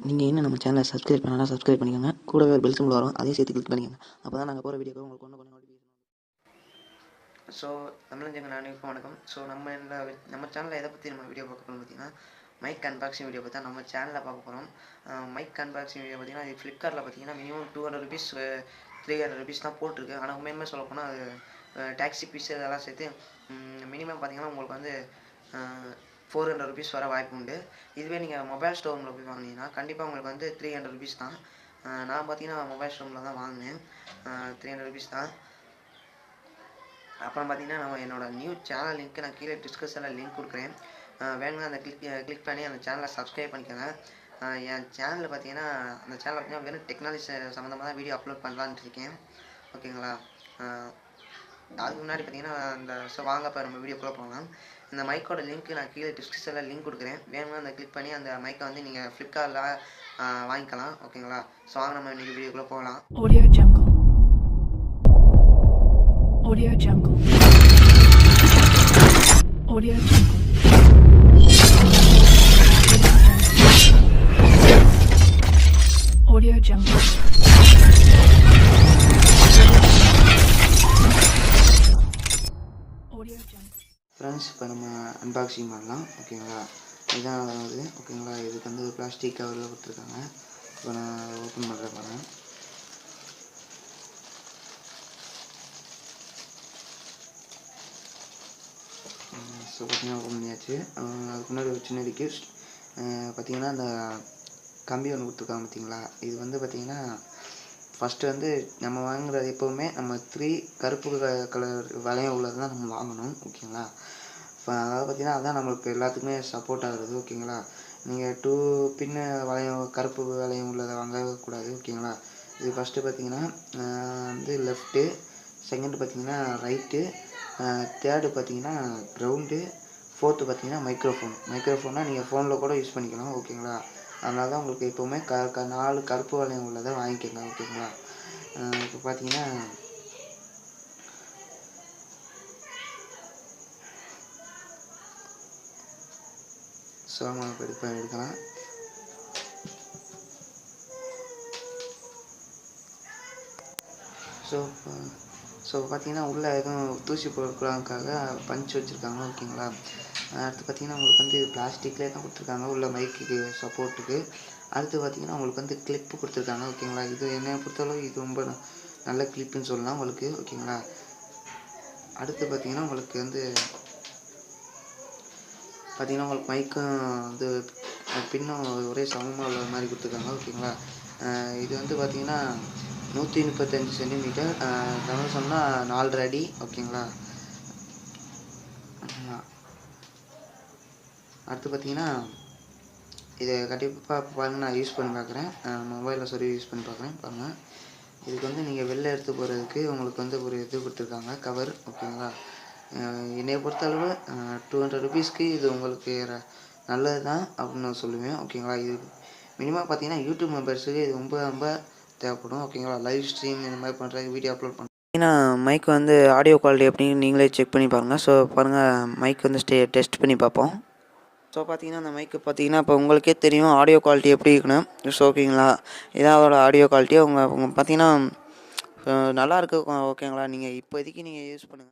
நீங்கள் இன்னும் நம்ம சேனலை சப்ஸ்கிரைப் பண்ணலாம், சப்ஸ்கிரைப் பண்ணிக்கோங்க. கூடவே ஒரு பெல் சிம்பிள் வரும், அதையும் சேர்த்து கிளிக் பண்ணிக்கோங்க. அப்போ தான் நாங்கள் போகிற வீடியோக்கு உங்களுக்கு ஒன்று நோட்டிஃபிகேஷன். ஸோ தமிழஞ்சங்க அனைவருக்கும் வணக்கம். ஸோ நம்ம சேனலில் எதை பற்றி நம்ம வீடியோ பார்க்க போகிறோம் பார்த்தீங்கன்னா, மைக் அன்பாக்சிங் வீடியோ பற்றி தான் நம்ம சேனலில் பார்க்க போகிறோம். மைக் அன்பாக்சிங் வீடியோ பார்த்தீங்கன்னா, இது ஃப்ளிப்கார்ட்டில் பார்த்தீங்கன்னா மினிமம் 200 ருபீஸ் 300 ருபீஸ் தான் போட்டிருக்கு. ஆனால் உண்மையுமே சொல்ல போனால் அது டேக்ஸி ஃபீஸ் இதெல்லாம் சேர்த்து மினிமம் பார்த்தீங்கன்னா உங்களுக்கு வந்து 400 ருபீஸ் வர வாய்ப்பு உண்டு. இதுவே நீங்கள் மொபைல் ஸ்டோரில் போய் வாங்கினீங்கன்னா கண்டிப்பாக உங்களுக்கு வந்து 300 ருபீஸ் தான். நான் பார்த்தீங்கன்னா மொபைல் ஸ்டோரில் தான் வாங்கினேன். 300 ருபீஸ் தான். அப்புறம் பார்த்தீங்கன்னா நம்ம என்னோடய நியூ சேனல் லிங்க்கு நான் கீழே டிஸ்கிரிப்ஷனில் லிங்க் கொடுக்குறேன். வேணுங்க அந்த கிளிக் பண்ணி அந்த சேனலை சப்ஸ்கிரைப் பண்ணிக்கோங்க. என் சேனலில் பார்த்தீங்கன்னா அந்த சேனலில் பார்த்தீங்கன்னா வெறும் டெக்னாலஜி சம்மந்தமாக தான் வீடியோ அப்லோட் பண்ணலான்ட்டு இருக்கேன். ஓகேங்களா? அதுக்கு முன்னாடி பார்த்தீங்கன்னா வாங்கப்போ நம்ம வீடியோக்குள்ளே போகலாம். இந்த மைக்கோட லிங்க்கு நான் கீழே டிஸ்கிரிப்ஷனில் லிங்க் கொடுக்குறேன். வேணும்னா அந்த கிளிக் பண்ணி அந்த மைக்கை வந்து நீங்கள் ஃப்ளிப்கார்ட்டில் வாங்கிக்கலாம். ஓகேங்களா? ஸோ வாங்க நம்ம இன்றைக்கி வீடியோக்குள்ளே போகலாம். Audio Jungle. Audio Jungle. Audio Jungle. Audio Jungle. Audio Jungle. Friends, இப்போ நம்ம அன்பாக்சிங் பண்ணலாம். ஓகேங்களா? இதுதான் அதாவது ஓகேங்களா, இதுக்கு வந்து பிளாஸ்டிக் கவரில் கொடுத்துருக்காங்க. இப்போ நான் ஓப்பன் பண்ணுறேன் பாருங்கள். ஸோ பார்த்தீங்கன்னா ஓப்பன் பண்ணியாச்சு. அதுக்கு முன்னாடி ஒரு சின்ன ரிக்வெஸ்ட். பார்த்தீங்கன்னா அந்த கம்பி ஒன்று கொடுத்துருக்காங்க பார்த்தீங்களா, இது வந்து பார்த்தீங்கன்னா ஃபஸ்ட்டு வந்து நம்ம வாங்குறது எப்போவுமே நம்ம 3 கருப்பு கலர் வளையம் உள்ளது தான் நம்ம வாங்கணும். ஓகேங்களா? இப்போ அதாவது பார்த்தீங்கன்னா அதான் நம்மளுக்கு எல்லாத்துக்குமே சப்போர்ட் ஆகுது. ஓகேங்களா? நீங்கள் 2 பின்னு வளையம் கருப்பு வளையம் உள்ளதை வாங்கக்கூடாது. ஓகேங்களா? இது ஃபஸ்ட்டு பார்த்தீங்கன்னா வந்து லெஃப்ட்டு, செகண்டு பார்த்தீங்கன்னா ரைட்டு, தேர்டு பார்த்தீங்கன்னா கிரவுண்டு, ஃபோர்த்து பார்த்தீங்கன்னா மைக்ரோஃபோனால் நீங்கள் ஃபோனில் கூட யூஸ் பண்ணிக்கலாம். ஓகேங்களா? அதனால தான் உங்களுக்கு எப்போவுமே 4 கருப்பு வளையம் உள்ளதை வாங்கிக்கோங்க. ஓகேங்களா? இப்போ பார்த்தீங்கன்னா சோமாக எடுக்கலாம். ஸோ பார்த்தீங்கன்னா உள்ளே எதுவும் தூசி பொருட்களுக்காக பஞ்சு வச்சுருக்காங்க. ஓகேங்களா? அடுத்து பார்த்தீங்கன்னா உங்களுக்கு வந்து பிளாஸ்டிக்லேயே தான் கொடுத்துருக்காங்க உள்ள மைக்கு சப்போர்ட்டுக்கு. அடுத்து பார்த்தீங்கன்னா உங்களுக்கு வந்து கிளிப்பு கொடுத்துருக்காங்க. ஓகேங்களா? இது என்னை பொறுத்தளவு இது ரொம்ப நல்ல கிளிப்புன்னு சொல்லலாம் உங்களுக்கு. ஓகேங்களா? அடுத்து பார்த்தீங்கன்னா உங்களுக்கு வந்து பார்த்தீங்கன்னா உங்களுக்கு மைக்கும் வந்து பின்னும் ஒரே சமமாக உள்ள மாதிரி கொடுத்துருக்காங்க. ஓகேங்களா? இது வந்து பார்த்தீங்கன்னா 135 சென்டிமீட்டர், தமிழ் சொன்னால் 4.5 அடி. ஓகேங்களா? அடுத்து பார்த்தீங்கன்னா இதை கண்டிப்பாக பாருங்கள், நான் யூஸ் பண்ணி பார்க்குறேன். மொபைலில் சொல்லி யூஸ் பண்ணி பார்க்குறேன் பாருங்கள். இதுக்கு வந்து நீங்கள் வெளில எடுத்து போகிறதுக்கு உங்களுக்கு வந்து ஒரு இது கொடுத்துருக்காங்க, கவர். ஓகேங்களா? என்னைய பொறுத்தளவு 200 ருபீஸ்க்கு இது உங்களுக்கு நல்லது தான் அப்படின்னு நான் சொல்லுவேன். ஓகேங்களா? இது மினிமம் பார்த்தீங்கன்னா யூடியூப் மெம்பர்ஸுக்கு இது ரொம்ப ரொம்ப தேவைப்படும். ஓகேங்களா? லைவ் ஸ்ட்ரீம் இந்த மாதிரி பண்ணுறது, வீடியோ அப்லோட் பண்ண பார்த்தீங்கன்னா மைக் வந்து ஆடியோ குவாலிட்டி எப்படின்னு நீங்களே செக் பண்ணி பாருங்கள். ஸோ பாருங்கள், மைக் வந்து டெஸ்ட் பண்ணி பார்ப்போம். ஸோ பார்த்தீங்கன்னா அந்த மைக்கு பார்த்தீங்கன்னா இப்போ உங்களுக்கே தெரியும் ஆடியோ குவாலிட்டி எப்படி இருக்குன்னு. ஸோ ஓகேங்களா? இதான் அதோட ஆடியோ குவாலிட்டி. உங்கள் பார்த்தீங்கன்னா நல்லா இருக்குது. ஓகேங்களா? நீங்கள் இப்போதைக்கு நீங்கள் யூஸ் பண்ணுங்கள்.